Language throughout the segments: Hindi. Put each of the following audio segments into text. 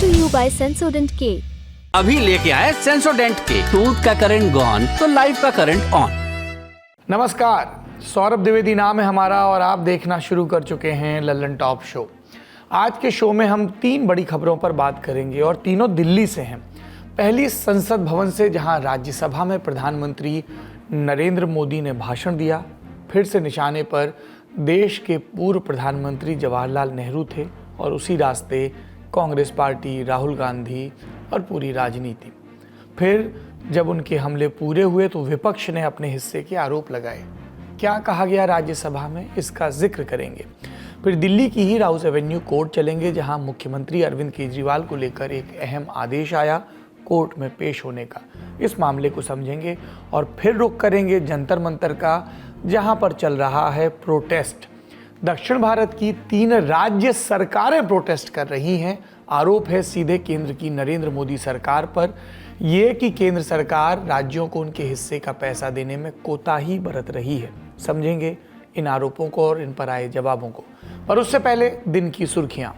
to you by Sensodent K। अभी लेके आए सेंसोडेंट के। टूथ का करंट गॉन तो लाइफ का करंट ऑन। नमस्कार, सौरभ द्विवेदी नाम है हमारा और आप देखना शुरू कर चुके हैं लल्लन टॉप शो। आज के शो में हम 3 बड़ी खबरों पर बात करेंगे और तीनों दिल्ली से हैं। पहली संसद भवन से, जहां राज्यसभा में प्रधानमंत्री नरेंद्र मोदी ने भाषण दिया। फिर से निशाने पर देश के पूर्व प्रधानमंत्री जवाहरलाल नेहरू थे और उसी रास्ते कांग्रेस पार्टी, राहुल गांधी और पूरी राजनीति। फिर जब उनके हमले पूरे हुए तो विपक्ष ने अपने हिस्से के आरोप लगाए। क्या कहा गया राज्यसभा में, इसका जिक्र करेंगे। फिर दिल्ली की ही राउस एवेन्यू कोर्ट चलेंगे, जहां मुख्यमंत्री अरविंद केजरीवाल को लेकर एक अहम आदेश आया कोर्ट में पेश होने का। इस मामले को समझेंगे और फिर रुख करेंगे जंतर मंतर का, जहां पर चल रहा है प्रोटेस्ट। दक्षिण भारत की 3 राज्य सरकारें प्रोटेस्ट कर रही हैं। आरोप है सीधे केंद्र की नरेंद्र मोदी सरकार पर, ये कि केंद्र सरकार राज्यों को उनके हिस्से का पैसा देने में कोताही बरत रही है। समझेंगे इन आरोपों को और इन पर आए जवाबों को। पर उससे पहले दिन की सुर्खियां।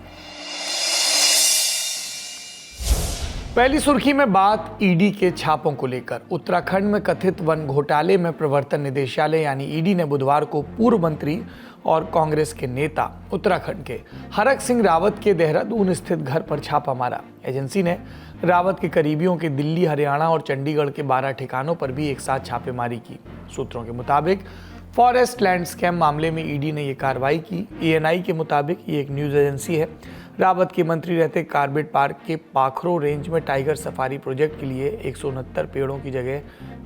पहली सुर्खी में बात ईडी के छापों को लेकर। उत्तराखंड में कथित वन घोटाले में प्रवर्तन निदेशालय यानी ईडी ने बुधवार को पूर्व मंत्री और कांग्रेस के नेता उत्तराखंड के हरक सिंह रावत के देहरादून स्थित घर पर छापा मारा। एजेंसी ने रावत के करीबियों के दिल्ली, हरियाणा और चंडीगढ़ के 12 ठिकानों पर भी एक साथ छापेमारी की। सूत्रों के मुताबिक फॉरेस्ट लैंड स्कैम मामले में ईडी ने ये कार्रवाई की। एएनआई के मुताबिक ये एक न्यूज एजेंसी है। रावत के मंत्री रहते कार्बेट पार्क के पाखरो रेंज में टाइगर सफारी प्रोजेक्ट के लिए 169 पेड़ों की जगह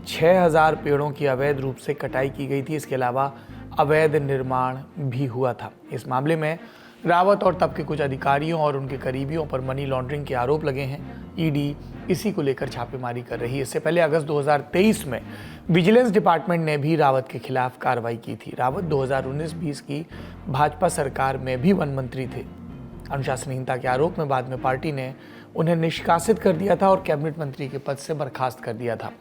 6000 पेड़ों की अवैध रूप से कटाई की गई थी। इसके अलावा अवैध निर्माण भी हुआ था। इस मामले में रावत और तब के कुछ अधिकारियों और उनके करीबियों पर मनी लॉन्ड्रिंग के आरोप लगे हैं। ईडी इसी को लेकर छापेमारी कर रही है। इससे पहले अगस्त 2023 में विजिलेंस डिपार्टमेंट ने भी रावत के खिलाफ कार्रवाई की थी। रावत 2019-20 की भाजपा सरकार में भी वन मंत्री थे। अनुशासनहीनता के आरोप में बाद में पार्टी ने उन्हें निष्कासित कर दिया था और कैबिनेट मंत्री के पद से बर्खास्त कर दिया था।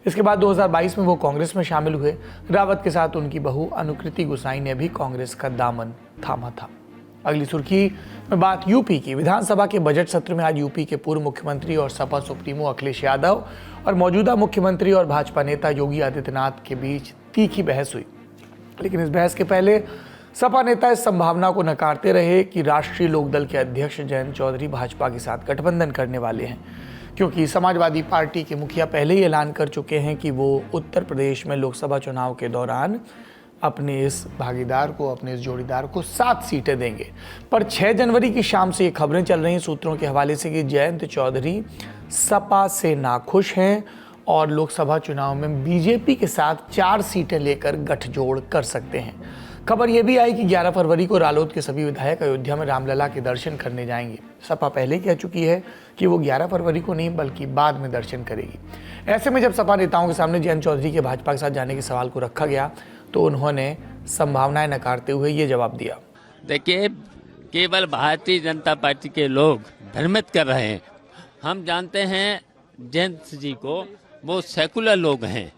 इसके बाद 2022 में वो कांग्रेस में शामिल हुए। रावत के साथ उनकी बहू अनुकृति गुसाई ने भी कांग्रेस का दामन थामा था। अगली सुर्खी में बात यूपी की। विधानसभा के बजट सत्र में आज यूपी के पूर्व मुख्यमंत्री और सपा सुप्रीमो अखिलेश यादव और मौजूदा मुख्यमंत्री और भाजपा नेता योगी आदित्यनाथ के बीच तीखी बहस हुई। लेकिन इस बहस के पहले सपा नेता इस संभावना को नकारते रहे कि राष्ट्रीय लोकदल के अध्यक्ष जयंत चौधरी भाजपा के साथ गठबंधन करने वाले हैं, क्योंकि समाजवादी पार्टी के मुखिया पहले ही ऐलान कर चुके हैं कि वो उत्तर प्रदेश में लोकसभा चुनाव के दौरान अपने इस भागीदार को, अपने इस जोड़ीदार को 7 सीटें देंगे। पर 6 जनवरी की शाम से ये खबरें चल रही सूत्रों के हवाले से कि जयंत चौधरी सपा से नाखुश हैं और लोकसभा चुनाव में बीजेपी के साथ 4 सीटें लेकर गठजोड़ कर सकते हैं। खबर यह भी आई कि 11 फरवरी को रालोद के सभी विधायक अयोध्या में रामलला के दर्शन करने जाएंगे। सपा पहले कह चुकी है कि वो 11 फरवरी को नहीं बल्कि बाद में दर्शन करेगी। ऐसे में जब सपा नेताओं के सामने जयंत चौधरी के भाजपा के साथ जाने के सवाल को रखा गया तो उन्होंने संभावनाएं नकारते हुए ये जवाब दिया। देखिए, केवल भारतीय जनता पार्टी के लोग भ्रमित कर रहे हैं। हम जानते हैं जयंत जी को, वो सेकुलर लोग हैं।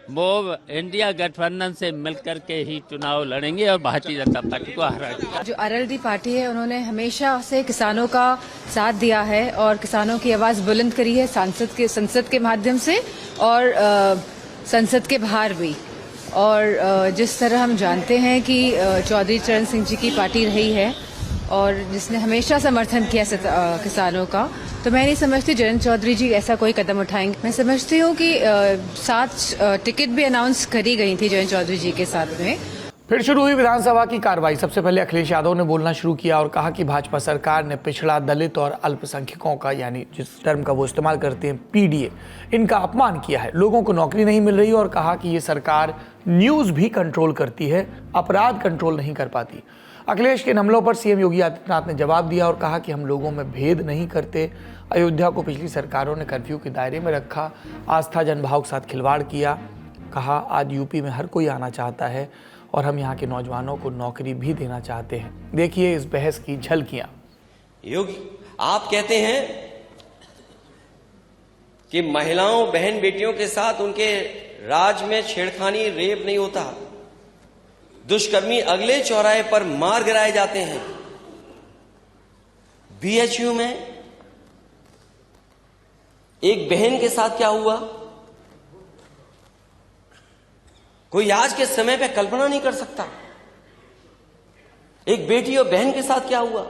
वो इंडिया गठबंधन से मिलकर के ही चुनाव लड़ेंगे और भारतीय जनता पार्टी को हराएंगे। जो आरएलडी पार्टी है, उन्होंने हमेशा से किसानों का साथ दिया है और किसानों की आवाज बुलंद करी है संसद के माध्यम से और संसद के बाहर भी। और जिस तरह हम जानते हैं कि चौधरी चरण सिंह जी की पार्टी रही है और जिसने हमेशा समर्थन किया किसानों का, तो मैं नहीं समझती जयंत चौधरी जी ऐसा कोई कदम उठाएंगे। मैं समझती हूँ कि 7 टिकट भी अनाउंस करी गई थी जयंत चौधरी जी के साथ में। फिर शुरू हुई विधानसभा की कार्रवाई। सबसे पहले अखिलेश यादव ने बोलना शुरू किया और कहा कि भाजपा सरकार ने पिछड़ा, दलित और अल्पसंख्यकों का, यानी जिस टर्म का वो इस्तेमाल करते हैं पीडीए, इनका अपमान किया है। लोगों को नौकरी नहीं मिल रही और कहा कि ये सरकार न्यूज भी कंट्रोल करती है, अपराध कंट्रोल नहीं कर पाती। अखिलेश के हमलों पर सीएम योगी आदित्यनाथ ने जवाब दिया और कहा कि हम लोगों में भेद नहीं करते। अयोध्या को पिछली सरकारों ने कर्फ्यू के दायरे में रखा, आस्था जनभाव के साथ खिलवाड़ किया। कहा आज यूपी में हर कोई आना चाहता है और हम यहाँ के नौजवानों को नौकरी भी देना चाहते हैं। देखिए इस बहस की झलकियां। योगी, आप कहते हैं कि महिलाओं, बहन बेटियों के साथ उनके राज में छेड़खानी, रेप नहीं होता। दुष्कर्मी अगले चौराहे पर मार गिराए जाते हैं। बीएचयू में एक बहन के साथ क्या हुआ, कोई आज के समय पे कल्पना नहीं कर सकता। एक बेटी और बहन के साथ क्या हुआ।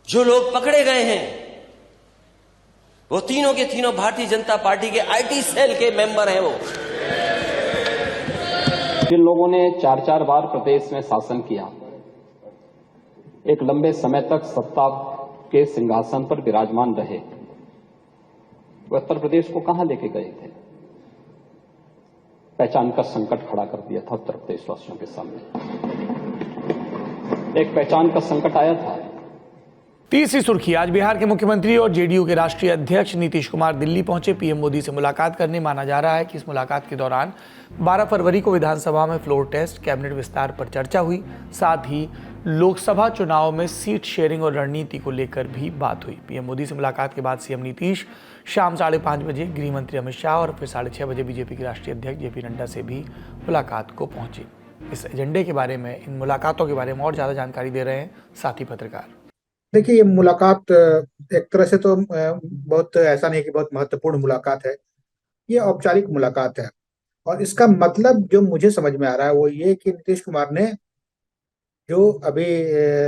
जो लोग पकड़े गए हैं वो तीनों के तीनों भारतीय जनता पार्टी के आईटी सेल के मेंबर हैं। वो जिन लोगों ने 4-4 बार प्रदेश में शासन किया, एक लंबे समय तक सत्ता के सिंहासन पर विराजमान रहे, वो उत्तर प्रदेश को कहां लेके गए थे। पहचान का संकट खड़ा कर दिया था उत्तर प्रदेश वासियों के सामने। एक पहचान का संकट आया था। तीसरी सुर्खी, आज बिहार के मुख्यमंत्री और जेडीयू के राष्ट्रीय अध्यक्ष नीतीश कुमार दिल्ली पहुंचे। पीएम मोदी से मुलाकात करने। माना जा रहा है कि इस मुलाकात के दौरान 12 फरवरी को विधानसभा में फ्लोर टेस्ट, कैबिनेट विस्तार पर चर्चा हुई। साथ ही लोकसभा चुनाव में सीट शेयरिंग और रणनीति को लेकर भी बात हुई। पीएम मोदी से मुलाकात के बाद सीएम नीतीश शाम 5:30 बजे गृह मंत्री अमित शाह और फिर 6:30 बजे बीजेपी के राष्ट्रीय अध्यक्ष जेपी नड्डा से भी मुलाकात को पहुंचे। इस एजेंडे के बारे में, इन मुलाकातों के बारे में और ज्यादा जानकारी दे रहे हैं साथी पत्रकार। देखिए, ये मुलाकात एक तरह से तो बहुत ऐसा नहीं कि बहुत महत्वपूर्ण मुलाकात है। ये औपचारिक मुलाकात है और इसका मतलब जो मुझे समझ में आ रहा है वो ये कि नीतीश कुमार ने जो अभी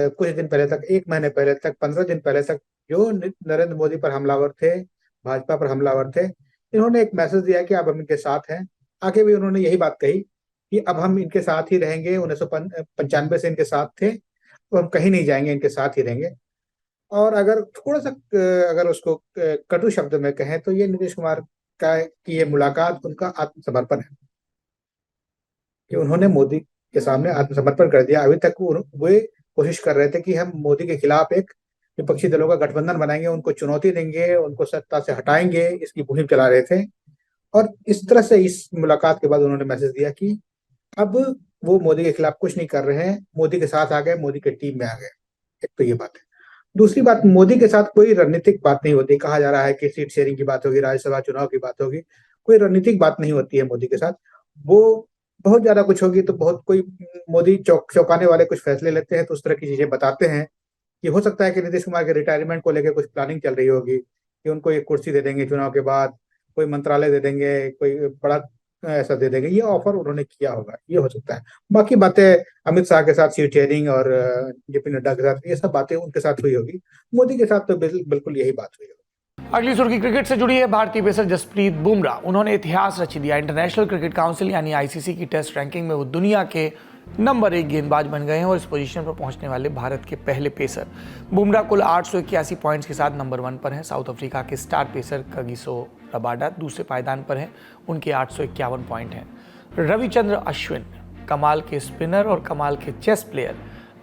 कुछ दिन पहले तक, 1 महीने पहले तक, 15 दिन पहले तक जो नरेंद्र मोदी पर हमलावर थे, भाजपा पर हमलावर थे, इन्होंने एक मैसेज दिया कि अब हम इनके साथ हैं। आगे भी उन्होंने यही बात कही कि अब हम इनके साथ ही रहेंगे। 1995 से इनके साथ थे, तो हम कहीं नहीं जाएंगे, इनके साथ ही रहेंगे। और अगर थोड़ा सा अगर उसको कटु शब्द में कहें तो ये नीतीश कुमार की ये मुलाकात उनका आत्मसमर्पण है कि उन्होंने मोदी के सामने आत्मसमर्पण कर दिया। अभी तक वे कोशिश कर रहे थे कि हम मोदी के खिलाफ एक विपक्षी दलों का गठबंधन बनाएंगे, उनको चुनौती देंगे, उनको सत्ता से हटाएंगे, इसकी मुहिम चला रहे थे। और इस तरह से इस मुलाकात के बाद उन्होंने मैसेज दिया कि अब वो मोदी के खिलाफ कुछ नहीं कर रहे हैं, मोदी के साथ आ गए, मोदी के टीम में आ गए। एक तो ये बात है। दूसरी बात, मोदी के साथ कोई रणनीतिक बात नहीं होती। कहा जा रहा है कि सीट शेयरिंग की बात होगी, राज्यसभा चुनाव की बात होगी, कोई रणनीतिक बात नहीं होती है मोदी के साथ। वो बहुत ज्यादा कुछ होगी तो बहुत कोई मोदी चौंकाने वाले कुछ फैसले लेते हैं तो उस तरह की चीजें बताते हैं कि हो सकता है कि नीतीश कुमार के रिटायरमेंट को लेकर कुछ प्लानिंग चल रही होगी कि उनको एक कुर्सी दे देंगे चुनाव के बाद, कोई मंत्रालय दे देंगे, कोई बड़ा ऐसा दे देंगे। ये ऑफर उन्होंने किया होगा, ये हो सकता है। बाकी बातें अमित शाह के साथ सीट शेयरिंग और जेपी नड्डा के साथ, ये सब बातें उनके साथ हुई होगी। मोदी के साथ तो बिल्कुल यही बात हुई होगी। अगली सुर्खी क्रिकेट से जुड़ी है। भारतीय पेसर जसप्रीत बुमराह, उन्होंने इतिहास रच दिया। इंटरनेशनल क्रिकेट काउंसिल यानी आईसीसी की टेस्ट रैंकिंग में वो दुनिया के नंबर 1 गेंदबाज बन गए हैं और इस पोजीशन पर पहुंचने वाले भारत के पहले पेसर। बुमराह कुल 881 पॉइंट्स के साथ नंबर 1 पर हैं। साउथ अफ्रीका के स्टार पेसर कगिसो रबाडा दूसरे पायदान पर हैं, उनके 851 पॉइंट हैं। रविचंद्र अश्विन कमाल के स्पिनर और कमाल के चेस प्लेयर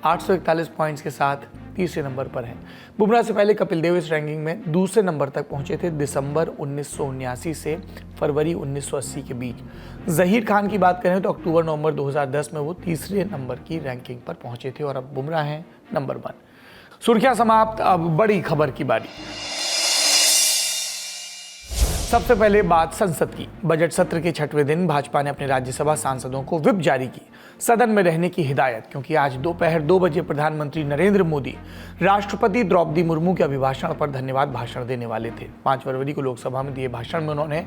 841 पॉइंट्स के साथ तीसरे नंबर पर हैं। बुमराह से पहले कपिल देव इस रैंकिंग में दूसरे नंबर तक पहुंचे थे दिसंबर 1979 से फरवरी 1980 के बीच। जहीर खान की बात करें तो अक्टूबर-नवंबर 2010 में वो तीसरे नंबर की रैंकिंग पर पहुंचे थे और अब बुमराह हैं नंबर 1। सुर्खियां समाप्त, अब बड़ी खबर की बारी। सबसे पहले बात संसद की। बजट सत्र के 6वें दिन भाजपा ने अपने राज्यसभा सांसदों को व्हिप जारी की, सदन में रहने की हिदायत, क्योंकि आज दोपहर 2 बजे प्रधानमंत्री नरेंद्र मोदी राष्ट्रपति द्रौपदी मुर्मू के अभिभाषण पर धन्यवाद भाषण देने वाले थे। 5 फरवरी को लोकसभा में दिए भाषण में उन्होंने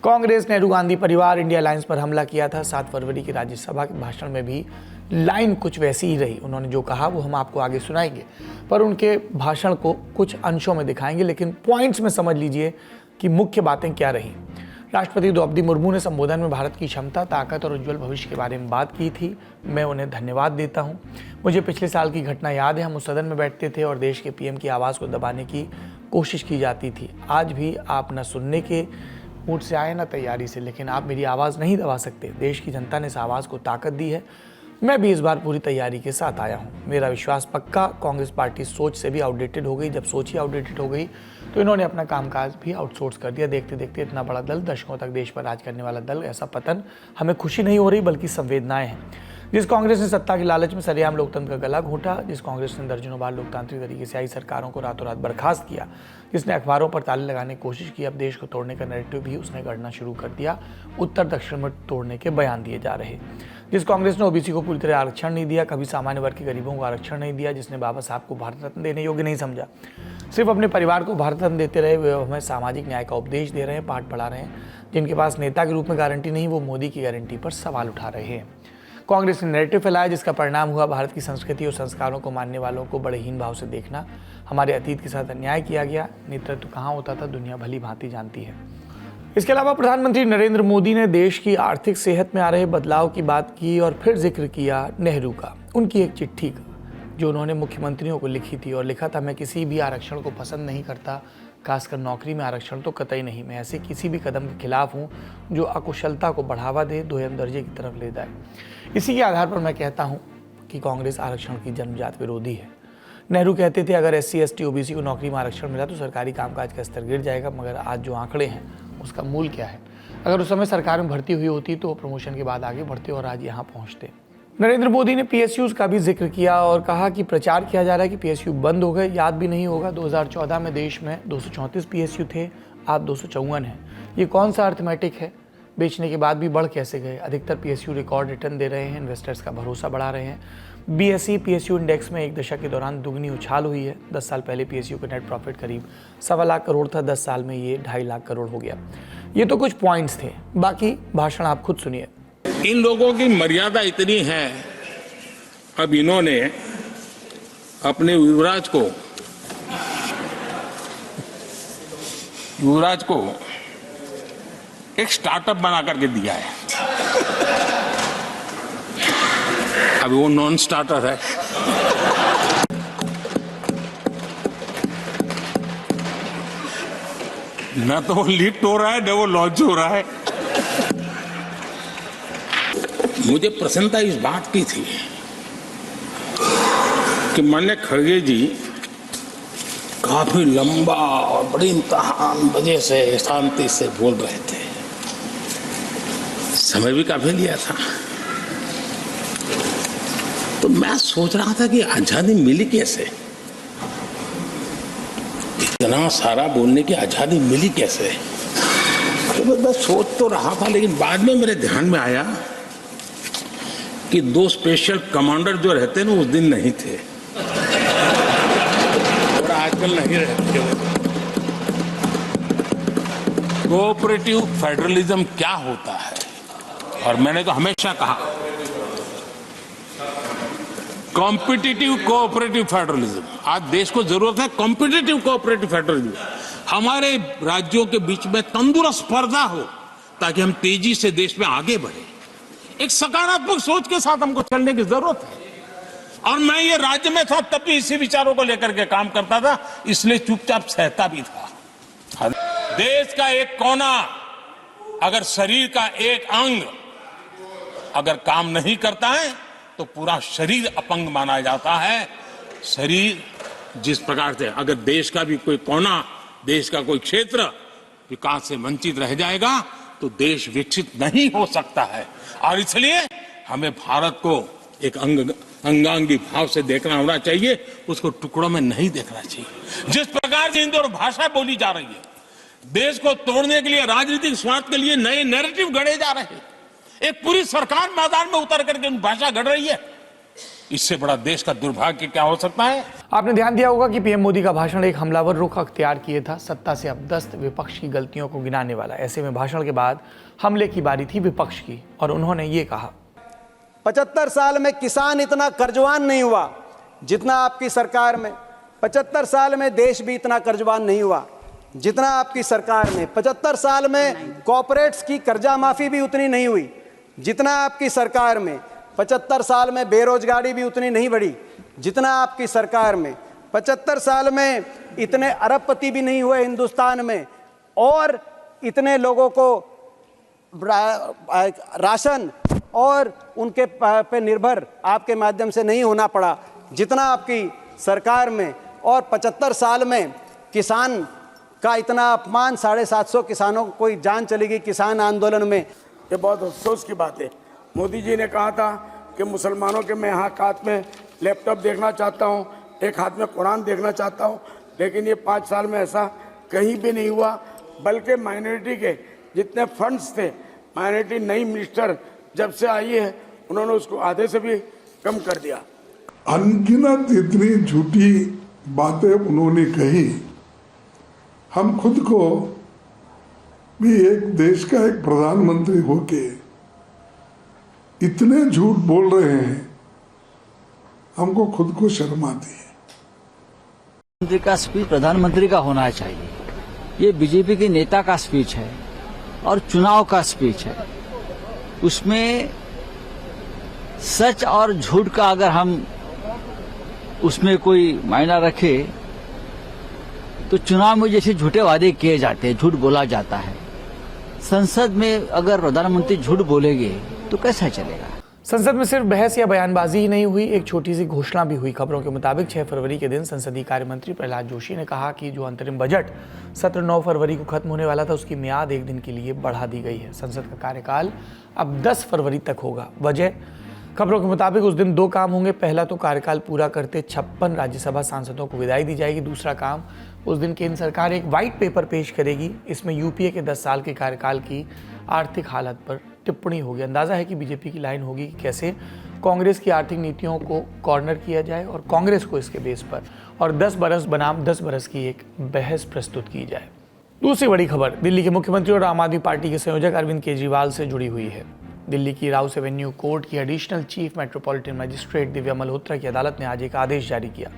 कांग्रेस, नेहरू गांधी परिवार, इंडिया अलायंस पर हमला किया था। 7 फरवरी की राज्यसभा के भाषण में भी लाइन कुछ वैसी ही रही। उन्होंने जो कहा वो हम आपको आगे सुनाएंगे, पर उनके भाषण को कुछ अंशों में दिखाएंगे, लेकिन पॉइंट्स में समझ लीजिए कि मुख्य बातें क्या रही। राष्ट्रपति द्रौपदी मुर्मू ने संबोधन में भारत की क्षमता, ताकत और उज्जवल भविष्य के बारे में बात की थी। मैं उन्हें धन्यवाद देता हूं। मुझे पिछले साल की घटना याद है। हम उस सदन में बैठते थे और देश के पीएम की आवाज़ को दबाने की कोशिश की जाती थी। आज भी आप न सुनने के मूड से आए न तैयारी से, लेकिन आप मेरी आवाज़ नहीं दबा सकते। देश की जनता ने इस आवाज़ को ताकत दी है। मैं भी इस बार पूरी तैयारी के साथ आया हूँ। मेरा विश्वास पक्का, कांग्रेस पार्टी सोच से भी आउटडेटेड हो गई। जब सोच ही आउटडेटेड हो गई तो इन्होंने अपना कामकाज भी आउटसोर्स कर दिया। देखते देखते इतना बड़ा दल, दशकों तक देश पर राज करने वाला दल, ऐसा पतन हमें खुशी नहीं हो रही बल्कि संवेदनाएं हैं। जिस कांग्रेस ने सत्ता के लालच में सरेआम लोकतंत्र का गला घोंटा, जिस कांग्रेस ने दर्जनों बार लोकतांत्रिक तरीके से आई सरकारों को रातों रात बर्खास्त किया, जिसने अखबारों पर ताले लगाने की कोशिश की, अब देश को तोड़ने का नैरेटिव भी उसने गढ़ना शुरू कर दिया। उत्तर दक्षिण में तोड़ने के बयान दिए जा रहे। जिस कांग्रेस ने ओबीसी को पूरी तरह आरक्षण नहीं दिया, कभी सामान्य वर्ग के गरीबों को आरक्षण नहीं दिया, जिसने बाबा साहब को भारत रत्न देने योग्य नहीं समझा, सिर्फ अपने परिवार को भारत रत्न देते रहे, वे हमें सामाजिक न्याय का उपदेश दे रहे हैं, पाठ पढ़ा रहे हैं। जिनके पास नेता के रूप में गारंटी नहीं, वो मोदी की गारंटी पर सवाल उठा रहे हैं। कांग्रेस ने नैरेटिव फैलाया, जिसका परिणाम हुआ भारत की संस्कृति और संस्कारों को मानने वालों को बड़े हीन भाव से देखना। हमारे अतीत के साथ अन्याय किया गया, नेतृत्व कहाँ होता था दुनिया भली भांति जानती है। इसके अलावा प्रधानमंत्री नरेंद्र मोदी ने देश की आर्थिक सेहत में आ रहे बदलाव की बात की और फिर जिक्र किया नेहरू का, उनकी एक चिट्ठी का, जो उन्होंने मुख्यमंत्रियों को लिखी थी और लिखा था, मैं किसी भी आरक्षण को पसंद नहीं करता, खासकर नौकरी में आरक्षण तो कतई नहीं। मैं ऐसे किसी भी कदम के खिलाफ हूँ जो अकुशलता को बढ़ावा दे, दोयम दर्जे की तरफ ले जाए। इसी के आधार पर मैं कहता हूँ कि कांग्रेस आरक्षण की जन्मजात विरोधी है। नेहरू कहते थे अगर SC, ST, OBC को नौकरी में आरक्षण मिला तो सरकारी कामकाज का स्तर गिर जाएगा, मगर आज जो आंकड़े हैं उसका मूल क्या है? अगर उस समय सरकार में भर्ती हुई होती तो प्रमोशन के बाद आगे बढ़ते और आज यहाँ पहुँचते। नरेंद्र मोदी ने PSUs का भी जिक्र किया और कहा कि प्रचार किया जा रहा है कि PSU बंद हो गए। याद भी नहीं होगा 2014 में देश में 234 PSU थे, आज 254 हैं। ये कौन सा अर्थमेटिक है? बेचने के बाद भी बढ़ कैसे गए? अधिकतर PSU रिकॉर्ड रिटर्न दे रहे हैं, इन्वेस्टर्स का भरोसा बढ़ा रहे हैं। BSE PSU इंडेक्स में एक दशक के दौरान दुगनी उछाल हुई है। 10 साल पहले PSU का नेट प्रॉफिट करीब 1.25 लाख करोड़ था, 10 साल में ये 2.5 लाख करोड़ हो गया। ये तो कुछ पॉइंट्स थे, बाकी भाषण आप खुद सुनिए। इन लोगों की मर्यादा इतनी है, अब इन्होंने अपने युवराज को एक स्टार्टअप बना करके दिया है। अभी वो नॉन स्टार्टर है। न तो वो लिफ्ट हो रहा है, न वो लॉन्च हो रहा है। मुझे प्रसन्नता इस बात की थी कि माननीय खड़गे जी काफी लंबा और बड़ी इम्तिहान वजह से शांति से बोल रहे थे। समय भी काफी लिया था। तो मैं सोच रहा था कि आजादी मिली कैसे, इतना सारा बोलने की आजादी मिली कैसे। तो मैं सोच तो रहा था, लेकिन बाद में मेरे ध्यान में आया कि 2 स्पेशल कमांडर जो रहते ना उस दिन नहीं थे और आजकल नहीं रहते। कोऑपरेटिव फेडरलिज्म क्या होता है? और मैंने तो हमेशा कहा कॉम्पिटिटिव कोऑपरेटिव फेडरलिज्म। आज देश को जरूरत है कॉम्पिटिटिव कोऑपरेटिव फेडरलिज्म। हमारे राज्यों के बीच में तंदुरुस्त स्पर्धा हो ताकि हम तेजी से देश में आगे बढ़े। एक सकारात्मक सोच के साथ हमको चलने की जरूरत है। और मैं ये राज्य में था तब भी इसी विचारों को लेकर के काम करता था, इसलिए चुपचाप सहता भी था। देश का एक कोना, अगर शरीर का एक अंग अगर काम नहीं करता है तो पूरा शरीर अपंग माना जाता है। शरीर जिस प्रकार से अगर देश का भी कोई कोना, देश का कोई क्षेत्र विकास से वंचित रह जाएगा तो देश विकसित नहीं हो सकता है। और इसलिए हमें भारत को एक अंगांगी भाव से देखना होना चाहिए, उसको टुकड़ों में नहीं देखना चाहिए। जिस प्रकार से हिंदी और भाषा बोली जा रही है, देश को तोड़ने के लिए, राजनीतिक स्वार्थ के लिए नए नैरेटिव गढ़े जा रहे हैं। एक पूरी सरकार मैदान में उतर करके भाषा गढ़ रही है। इससे बड़ा देश का दुर्भाग्य क्या हो सकता है? आपने ध्यान दिया होगा कि PM मोदी का भाषण एक हमलावर रुख अख्तियार किए था, सत्ता से अपदस्थ विपक्ष की गलतियों को गिनाने वाला। ऐसे में भाषण के बाद हमले की बारी थी विपक्ष की और उन्होंने ये कहा, 75 साल में किसान इतना कर्जवान नहीं हुआ जितना आपकी सरकार में। 75 साल में देश भी इतना कर्जवान नहीं हुआ जितना आपकी सरकार में। 75 साल में कॉर्पोरेट्स की कर्जा माफी भी उतनी नहीं हुई जितना आपकी सरकार में। 75 साल में बेरोजगारी भी उतनी नहीं बढ़ी जितना आपकी सरकार में। 75 साल में इतने अरबपति भी नहीं हुए हिंदुस्तान में, और इतने लोगों को राशन और उनके पे निर्भर आपके माध्यम से नहीं होना पड़ा जितना आपकी सरकार में। और 75 साल में किसान का इतना अपमान, 750 किसानों को कोई जान चली गई किसान आंदोलन में। ये बहुत अफसोस की बात है। मोदी जी ने कहा था कि मुसलमानों के मैं एक हाथ में लैपटॉप देखना चाहता हूँ, एक हाथ में कुरान देखना चाहता हूँ, लेकिन ये 5 साल में ऐसा कहीं भी नहीं हुआ। बल्कि माइनॉरिटी के जितने फंड्स थे, माइनॉरिटी नई मिनिस्टर जब से आई है उन्होंने उसको आधे से भी कम कर दिया। अनगिनत इतनी झूठी बातें उन्होंने कही, हम खुद को भी एक देश का एक प्रधानमंत्री होके इतने झूठ बोल रहे हैं, हमको खुद को शर्म आती है। प्रधानमंत्री का स्पीच प्रधानमंत्री का होना चाहिए। ये बीजेपी के नेता का स्पीच है और चुनाव का स्पीच है। उसमें सच और झूठ का अगर हम उसमें कोई मायना रखे तो चुनाव में जैसे झूठे वादे किए जाते हैं, झूठ बोला जाता है, संसद में अगर प्रधानमंत्री झूठ बोलेंगे तो कैसा चलेगा। संसद में सिर्फ बहस या बयानबाजी ही नहीं हुई, एक छोटी सी घोषणा भी हुई। खबरों के मुताबिक 6 फरवरी के दिन संसदीय कार्य मंत्री प्रहलाद जोशी ने कहा कि जो अंतरिम बजट सत्र 9 फरवरी को खत्म होने वाला था, उसकी मियाद 1 दिन के लिए बढ़ा दी गई है। संसद का कार्यकाल अब 10 फरवरी तक होगा। वजह, खबरों के मुताबिक उस दिन 2 काम होंगे। पहला तो कार्यकाल पूरा करते 56 राज्यसभा सांसदों को विदाई दी जाएगी। दूसरा काम, उस दिन केंद्र सरकार एक व्हाइट पेपर पेश करेगी। इसमें यूपीए के 10 साल के कार्यकाल की आर्थिक हालत पर टिप्पणी होगी। अंदाजा है कि बीजेपी की लाइन होगी कि कैसे कांग्रेस की आर्थिक नीतियों को कॉर्नर किया जाए और कांग्रेस को इसके बेस पर और 10 बरस बनाम 10 बरस की एक बहस प्रस्तुत की जाए। दूसरी बड़ी खबर दिल्ली के मुख्यमंत्री और आम आदमी पार्टी के संयोजक अरविंद केजरीवाल से जुड़ी हुई है। दिल्ली की राउस एवेन्यू कोर्ट की additional chief metropolitan magistrate Divya Malhotra की अदालत ने आज एक आदेश जारी किया।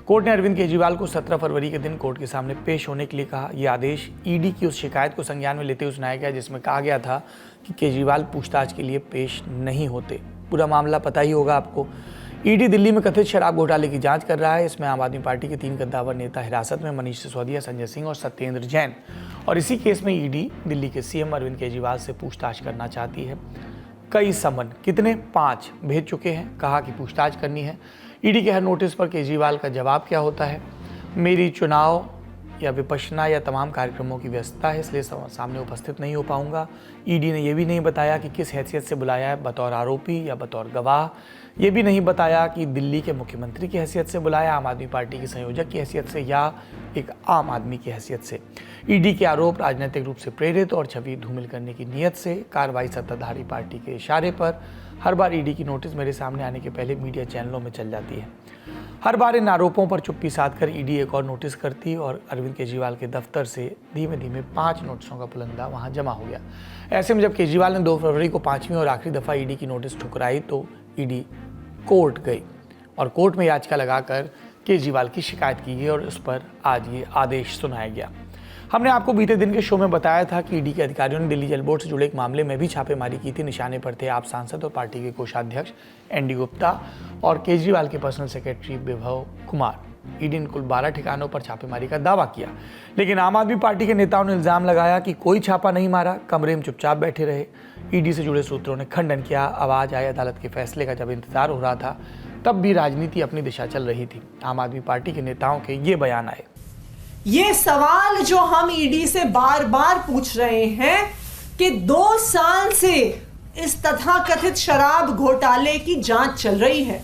कोर्ट ने अरविंद केजरीवाल को 17 फरवरी के दिन कोर्ट के सामने पेश होने के लिए कहा। यह आदेश ईडी की उस शिकायत को संज्ञान में लेते हुए सुनाया गया जिसमें कहा गया था कि केजरीवाल पूछताछ के लिए पेश नहीं होते। पूरा मामला पता ही होगा आपको। ईडी दिल्ली में कथित शराब घोटाले की जांच कर रहा है। इसमें आम आदमी पार्टी के 3 कद्दावर नेता हिरासत में, मनीष सिसोदिया, संजय सिंह और सत्येंद्र जैन। और इसी केस में ईडी दिल्ली के सीएम अरविंद केजरीवाल से पूछताछ करना चाहती है। कई समन, कितने, 5 भेज चुके हैं, कहा कि पूछताछ करनी है। ईडी के हर नोटिस पर केजरीवाल का जवाब क्या होता है? मेरी चुनाव या विपश्यना या तमाम कार्यक्रमों की व्यस्तता है, इसलिए सामने उपस्थित नहीं हो पाऊंगा। ईडी ने यह भी नहीं बताया कि किस हैसियत से बुलाया है, बतौर आरोपी या बतौर गवाह। ये भी नहीं बताया कि दिल्ली के मुख्यमंत्री की हैसियत से बुलाया, आम आदमी पार्टी के संयोजक की हैसियत से या एक आम आदमी की हैसियत से। ईडी के आरोप राजनीतिक रूप से प्रेरित और छवि धूमिल करने की नीयत से कार्रवाई सत्ताधारी पार्टी के इशारे पर। हर बार ईडी की नोटिस मेरे सामने आने के पहले मीडिया चैनलों में चल जाती है। हर बार इन आरोपों पर चुप्पी साधकर ईडी एक और नोटिस करती और अरविंद केजरीवाल के दफ्तर से धीमे धीमे 5 नोटिसों का पुलंदा वहां जमा हो गया। ऐसे में जब केजरीवाल ने 2 फरवरी को 5वीं और आखिरी दफा ईडी की नोटिस ठुकराई तो ईडी कोर्ट गई और कोर्ट में याचिका लगाकर केजरीवाल की शिकायत की गई और उस पर आज ये आदेश सुनाया गया। हमने आपको बीते दिन के शो में बताया था कि ईडी के अधिकारियों ने दिल्ली जल बोर्ड से जुड़े एक मामले में भी छापेमारी की थी। निशाने पर थे आप सांसद और पार्टी के कोषाध्यक्ष एनडी गुप्ता और केजरीवाल के पर्सनल सेक्रेटरी विभव कुमार। ईडी ने कुल 12 ठिकानों पर छापेमारी का दावा किया, लेकिन आम आदमी पार्टी के नेताओं ने इल्जाम लगाया कि कोई छापा नहीं मारा, कमरे में चुपचाप बैठे रहे। ईडी से जुड़े सूत्रों ने खंडन किया। आवाज आई अदालत के फैसले का जब इंतजार हो रहा था तब भी राजनीति अपनी दिशा चल रही थी। आम आदमी पार्टी के नेताओं के ये बयान आए। ये सवाल जो हम ईडी से बार बार पूछ रहे हैं कि 2 साल से इस तथाकथित शराब घोटाले की जांच चल रही है,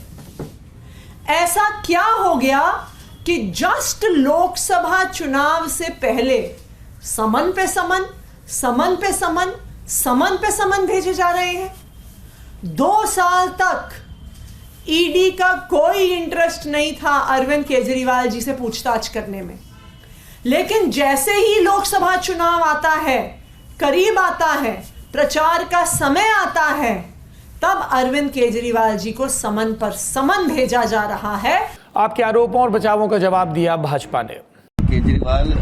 ऐसा क्या हो गया कि जस्ट लोकसभा चुनाव से पहले समन पे समन, समन पे समन, समन पे समन भेजे जा रहे हैं। 2 साल तक ईडी का कोई इंटरेस्ट नहीं था अरविंद केजरीवाल जी से पूछताछ करने में, लेकिन जैसे ही लोकसभा चुनाव आता है, करीब आता है, प्रचार का समय आता है, तब अरविंद केजरीवाल जी को समन पर समन भेजा जा रहा है। आपके आरोपों और बचावों का जवाब दिया भाजपा ने। केजरीवाल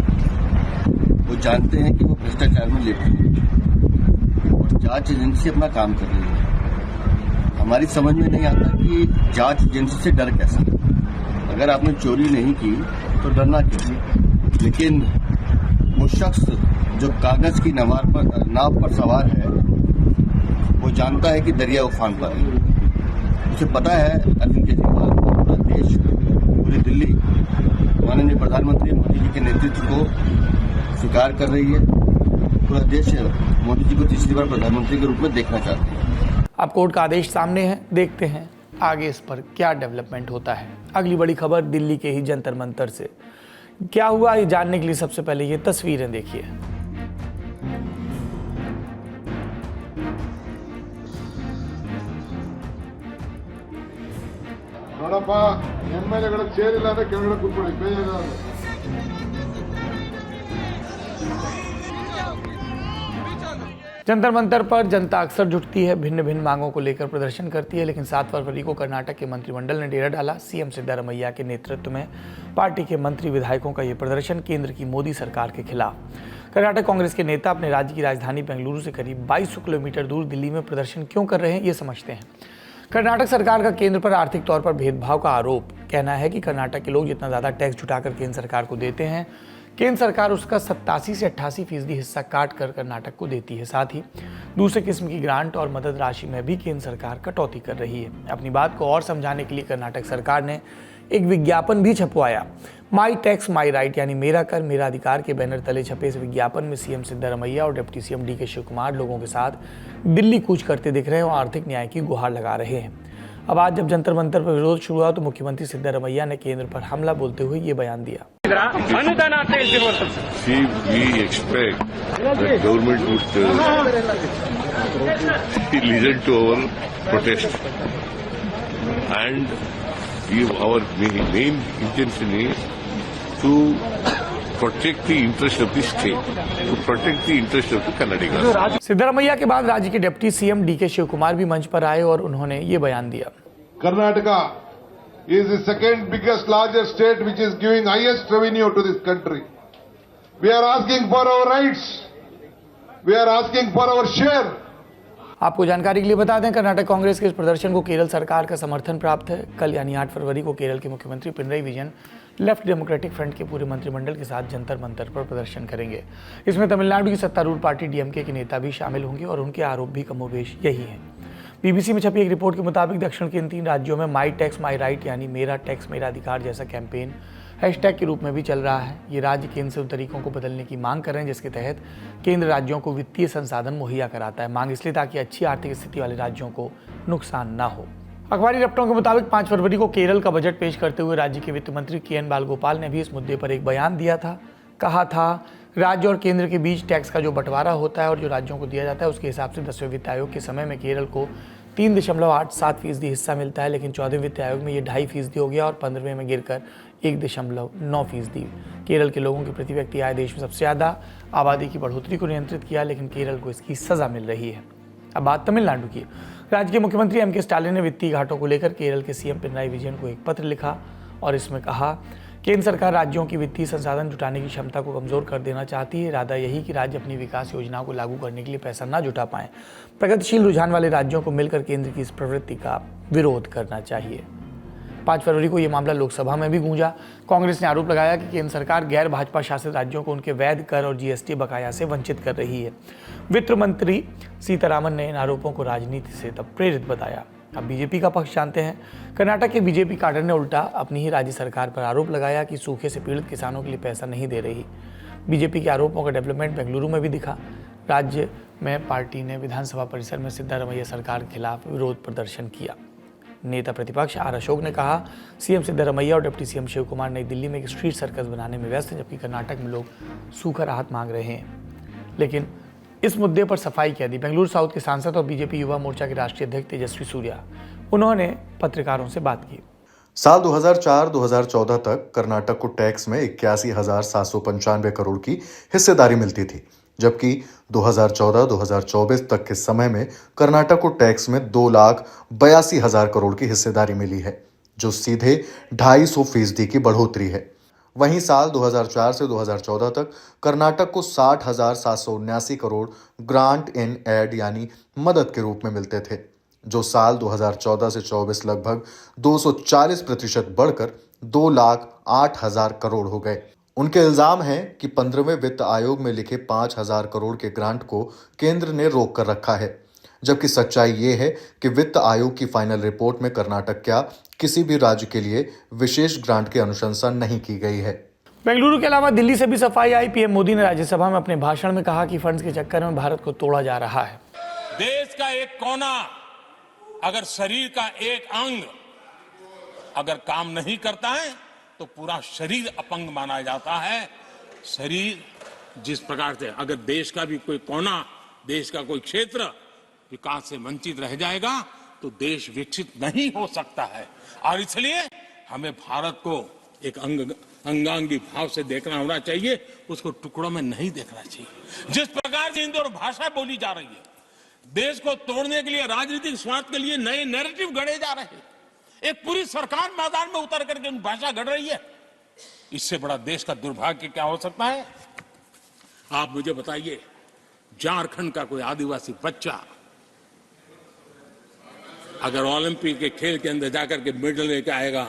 वो जानते हैं कि वो भ्रष्टाचार में लिप्त हैं और जांच एजेंसी अपना काम कर रही है। हमारी समझ में नहीं आता कि जांच एजेंसी से डर कैसा। अगर आपने चोरी नहीं की तो डरना क्यों? लेकिन वो शख्स जो कागज की नाव पर सवार है वो जानता है कि दरिया उफान पर है। उसे पता है अरविंद केजरीवाल पूरा देश, पूरी दिल्ली माननीय प्रधानमंत्री मोदी जी के नेतृत्व को स्वीकार कर रही है। पूरा देश मोदी जी को तीसरी बार प्रधानमंत्री के रूप में देखना चाहते हैं। अब कोर्ट का आदेश सामने है, देखते हैं आगे इस पर क्या डेवलपमेंट होता है। अगली बड़ी खबर दिल्ली के ही जंतर मंतर से। क्या हुआ ये जानने के लिए सबसे पहले ये तस्वीरें देखिए। ನೋಡಪ್ಪ ಎಮ್ಎಲ್ಎಗಳ ಸೇರಿಲ್ಲ ಅಂದ್ರೆ ಕೆಳಗಡೆ ಕೂತ್ಕೊಳ್ಳಿ ಬೇಜಾರಾದ್ರೆ. जंतर मंतर पर जनता अक्सर जुटती है, भिन्न भिन्न मांगों को लेकर प्रदर्शन करती है, लेकिन 7 फरवरी को कर्नाटक के मंत्रिमंडल ने डेरा डाला। सीएम सिद्धारमैया के नेतृत्व में पार्टी के मंत्री विधायकों का ये प्रदर्शन केंद्र की मोदी सरकार के खिलाफ। कर्नाटक कांग्रेस के नेता अपने राज्य की राजधानी बेंगलुरु से करीब 2200 किलोमीटर दूर दिल्ली में प्रदर्शन क्यों कर रहे हैं, ये समझते हैं। कर्नाटक सरकार का केंद्र पर आर्थिक तौर पर भेदभाव का आरोप। कहना है कि कर्नाटक के लोग जितना ज़्यादा टैक्स जुटाकर केंद्र सरकार को देते हैं, केंद्र सरकार उसका 87 से 88% हिस्सा काट कर कर्नाटक को देती है। साथ ही दूसरे किस्म की ग्रांट और मदद राशि में भी केंद्र सरकार कटौती कर रही है। अपनी बात को और समझाने के लिए कर्नाटक सरकार ने एक विज्ञापन भी छपवाया। माई टैक्स माई राइट यानी मेरा कर मेरा अधिकार के बैनर तले छपे इस विज्ञापन में सीएम सिद्धारमैया और डिप्टी सीएम डीके शिवकुमार लोगों के साथ दिल्ली कूच करते दिख रहे हैं और आर्थिक न्याय की गुहार लगा रहे हैं। अब आज जब जंतर मंतर पर विरोध शुरू हुआ तो मुख्यमंत्री सिद्धारमैया ने केंद्र पर हमला बोलते हुए ये बयान दिया। See, we expect that government would listen to our protest, and our main intention is to protect the interest of the state, to protect the interest of the Kannadigas. Siddaramaiah के बाद राज्य के डिप्टी सीएम डीके शिवकुमार भी मंच पर आए और उन्होंने ये बयान दिया। Karnataka is the second biggest, largest state which is giving highest revenue to this country. We are asking for our rights. We are asking for our share. आपको जानकारी के लिए बता दें, कर्नाटक कांग्रेस के इस प्रदर्शन को केरल सरकार का समर्थन प्राप्त है। कल यानी 8 फरवरी को केरल के मुख्यमंत्री Pinarayi Vijayan left democratic front के पूरे मंत्रिमंडल के साथ जंतर मंतर पर प्रदर्शन करेंगे। इसमें तमिलनाडु की सत्तारूढ़ पार्टी डीएमके के नेता भी शामिल होंगे और उनके आरोप भी कमोबेश यही हैं। बीबीसी में छपी एक रिपोर्ट के मुताबिक दक्षिण के इन 3 राज्यों में माई टैक्स माई राइट यानी मेरा टैक्स मेरा अधिकार जैसा कैंपेन हैशटैग के रूप में भी चल रहा है। ये राज्य केंद्र से उन तरीकों को बदलने की मांग कर रहे हैं जिसके तहत केंद्र राज्यों को वित्तीय संसाधन मुहैया कराता है। मांग इसलिए ताकि अच्छी आर्थिक स्थिति वाले राज्यों को नुकसान ना हो। अखबारी रपटों के मुताबिक 5 फरवरी को केरल का बजट पेश करते हुए राज्य के वित्त मंत्री के.एन. बालगोपाल ने भी इस मुद्दे पर एक बयान दिया था। कहा था, राज्य और केंद्र के बीच टैक्स का जो बंटवारा होता है और जो राज्यों को दिया जाता है उसके हिसाब से 10वें वित्त आयोग के समय में केरल को 3.87% हिस्सा मिलता है, लेकिन 14वें वित्त आयोग में ये 2.5% हो गया और 15वें में गिरकर 1.9%। केरल के लोगों की प्रति व्यक्ति आय देश में सबसे ज़्यादा, आबादी की बढ़ोतरी को नियंत्रित किया, लेकिन केरल को इसकी सज़ा मिल रही है। अब बात तमिलनाडु की। राज्य के मुख्यमंत्री एम के स्टालिन ने वित्तीय घाटों को लेकर केरल के सीएम पिनराई विजयन को एक पत्र लिखा और इसमें कहा, केंद्र सरकार राज्यों की वित्तीय संसाधन जुटाने की क्षमता को कमजोर कर देना चाहती है। इरादा यही कि राज्य अपनी विकास योजनाओं को लागू करने के लिए पैसा ना जुटा पाएं। प्रगतिशील रुझान वाले राज्यों को मिलकर केंद्र की इस प्रवृत्ति का विरोध करना चाहिए। 5 फरवरी को यह मामला लोकसभा में भी गूंजा। कांग्रेस ने आरोप लगाया कि केंद्र सरकार गैर भाजपा शासित राज्यों को उनके वैध कर और जीएसटी बकाया से वंचित कर रही है। वित्त मंत्री सीतारामन ने इन आरोपों को राजनीति से तब प्रेरित बताया। अब बीजेपी का पक्ष जानते हैं। कर्नाटक के बीजेपी काडर ने उल्टा अपनी ही राज्य सरकार पर आरोप लगाया कि सूखे से पीड़ित किसानों के लिए पैसा नहीं दे रही। बीजेपी के आरोपों का डेवलपमेंट बेंगलुरु में भी दिखा। राज्य में पार्टी ने विधानसभा परिसर में सिद्धारमैया सरकार के खिलाफ विरोध प्रदर्शन किया। नेता प्रतिपक्ष आर अशोक ने कहा, सीएम सिद्धारमैया और डिप्टी सीएम शिवकुमार नई दिल्ली में एक स्ट्रीट सर्कस बनाने में व्यस्त हैं, जबकि कर्नाटक में लोग सूखा राहत मांग रहे हैं। लेकिन इस मुद्दे पर सफाई क्या दी बेंगलुरु साउथ के सांसद और बीजेपी युवा मोर्चा के राष्ट्रीय अध्यक्ष तेजस्वी सूर्या। उन्होंने पत्रकारों से बात की। साल 2004-2014 तक कर्नाटक को टैक्स में 81,795 करोड़ की हिस्सेदारी मिलती थी, जबकि 2014-2024 तक के समय में कर्नाटक को टैक्स में 2,82,000 करोड़ की हिस्सेदारी मिली है, जो सीधे 250% की बढ़ोतरी है। वहीं साल 2004 से 2014 तक कर्नाटक को 60,779 करोड़ ग्रांट इन एड यानी मदद के रूप में मिलते थे, जो साल 2014 से 24 लगभग 240% बढ़कर 2,08,000 करोड़ हो गए। उनके इल्जाम है कि 15वें वित्त आयोग में लिखे 5,000 करोड़ के ग्रांट को केंद्र ने रोक कर रखा है, जबकि सच्चाई ये है कि वित्त आयोग की फाइनल रिपोर्ट में कर्नाटक क्या किसी भी राज्य के लिए विशेष ग्रांट की अनुशंसा नहीं की गई है। बेंगलुरु के अलावा दिल्ली से भी सफाई आई। पीएम मोदी ने राज्यसभा में अपने भाषण में कहा कि फंड्स के चक्कर में भारत को तोड़ा जा रहा है। देश का एक कोना, अगर शरीर का एक अंग अगर काम नहीं करता है तो पूरा शरीर अपंग माना जाता है। शरीर जिस प्रकार से अगर देश का भी कोई कोना, देश का कोई क्षेत्र विकास से वंचित रह जाएगा तो देश विकसित नहीं हो सकता है। और इसलिए हमें भारत को एक अंगांगी भाव से देखना होना चाहिए, उसको टुकड़ों में नहीं देखना चाहिए। जिस प्रकार से हिंदी और भाषा बोली जा रही है, देश को तोड़ने के लिए, राजनीतिक स्वार्थ के लिए नए नैरेटिव गढ़े जा रहे हैं। एक पूरी सरकार मैदान में उतर करके भाषा गढ़ रही है। इससे बड़ा देश का दुर्भाग्य क्या हो सकता है? आप मुझे बताइए, झारखंड का कोई आदिवासी बच्चा अगर ओलंपिक के खेल के अंदर जाकर के मेडल लेकर आएगा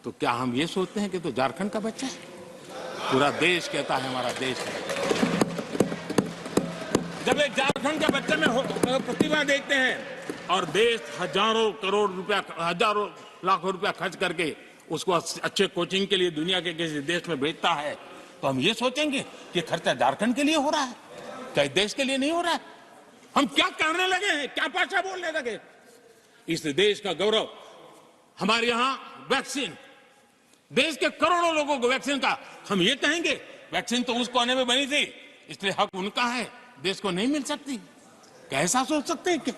तो क्या हम ये सोचते हैं कि तो झारखंड का बच्चा है? पूरा देश कहता है हमारा देश है। जब एक झारखंड के बच्चे में प्रतिभा देखते हैं और देश हजारों करोड़ रुपया, हजारों लाखों रुपया खर्च करके उसको अच्छे कोचिंग के लिए दुनिया के किसी देश में भेजता है, तो हम ये सोचेंगे कि खर्चा झारखंड के लिए हो रहा है, क्या देश के लिए नहीं हो रहा है? हम क्या करने लगे हैं, क्या भाषा बोलने लगे? इस देश का गौरव, हमारे यहां वैक्सीन, देश के करोड़ों लोगों को वैक्सीन का, हम ये कहेंगे वैक्सीन तो उस कोने में बनी थी इसलिए हक उनका है, देश को नहीं मिल सकती? कैसा सोच सकते हैं? क्या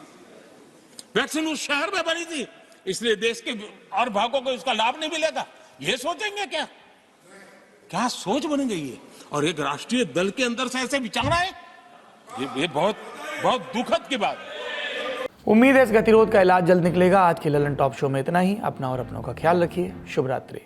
वैक्सीन उस शहर में बनी थी इसलिए देश के और भागों को इसका लाभ नहीं मिलेगा? ये सोचेंगे क्या? क्या सोच बन गई है? और एक राष्ट्रीय दल के अंदर से ऐसे विचार है, ये बहुत बहुत दुखद की बात है। उम्मीद है इस गतिरोध का इलाज जल्द निकलेगा। आज के ललन टॉप शो में इतना ही। अपना और अपनों का ख्याल रखिए। शुभ रात्रि।